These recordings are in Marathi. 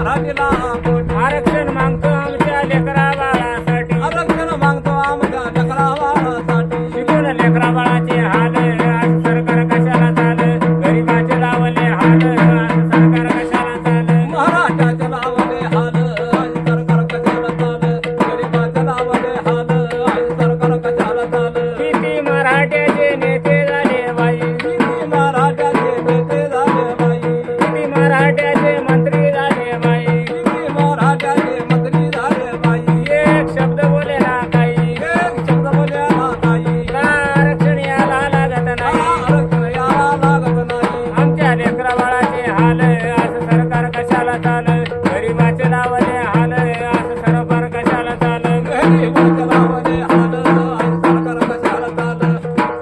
मराठीला पोटी. आरक्षण मागतो आमच्या लेकरा बाळासाठी, आरक्षण मागतो आमच्या लेकरा बाळासाठी. शिकून लेकरा बाळाचे हाल आज सरकार कशाला चाल, गरिबाचे लावले हाल आज सरकार कशाला चाल. मराठ्याचे लावले हाल आज सरकार कशाला चाल, गरिबाचे लावले हाल आज सरकार कशाला चाल. किती मराठ्याचे नेते झाले बाई, किती मराठ्याचे नेते झाले बाई, किती मराठ्याचे मंत्री झाले बाई. किती मराठ्याचे मंत्री झाले बाई. एक शब्द बोले ना काही, एक शब्द बोलायला नाही, आरक्षण याला लागत नाही. आरक्षण याला लागत नाही. आमच्या लेकरा बाळाचे हाल आज सरकार कशाला चाल, गरिबाचे लावले हाल आज सरकार कशाला चाल. गरिबाचे लावले हाल आज सरकार कशाला चाल,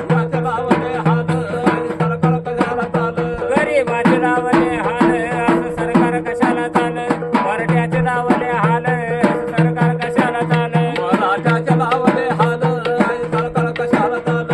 गरिबाचे लावले हाल आज सरकार कशाला चाल. गरिबाचे लावले हाल आज सरकार कशाला चाल, मराठ्याचे लावले हाल आज सरकार कशाला चाल. मराठ्याचे लावले हाल आज सरकार कशाला चाल,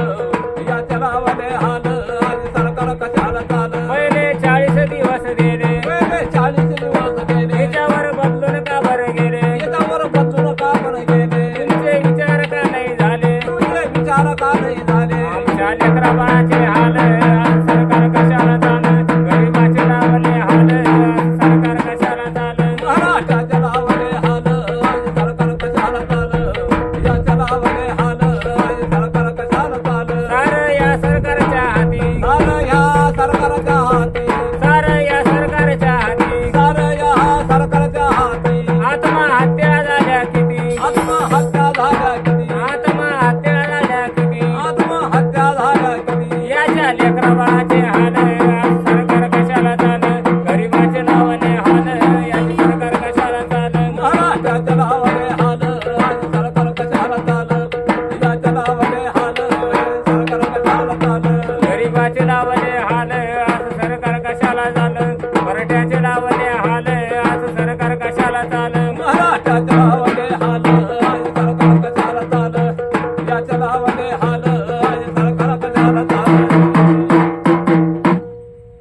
याचे लावले हाल आज सरकार कशाला चाल. पहिले 40 दिवस गेले, पहिले 40 दिवस गेले, याच्यावर बदलून का बरं गेले. याच्यावर बदलून का बरं गेले. तुमचे विचार का नाही झाले, तुझे विचार का नाही झाले. आमच्या लेकरा बाळाचे हाल आज सरकार कशाला चाल, गरिबाचे लावले हाल आज सरकार कशाला चाल. मराठ्याचे लावले हाल आज सरकार कशाला चाल, याचे लावले हाल आज सरकार कशाला चाल. सारं या सरकारच्या हाती, सारं या सरकारच्या हाती, सारं या सरकारच्या हाती. सारं या सरकारच्या हाती. आत्महत्या झाल्या किती, आत्महत्या झाल्या किती, आत्महत्या झाल्या किती. आत्महत्या झाल्या किती. याच्या लेकरा बाळाचे हाल आज सरकार कशाला चाल, गरिबाचे लावले हाल याचे सरकार कशाला चाल. मराठ्याचे लावले हाल आज सरकार कशाला चाल, याचे लावले हाल आज सरकार कशाला चाल. गरिबाचे लावले हाल आज सरकार कशाला चाल, मराठ्याचे लावले हाल आज सरकार कशाला चाल.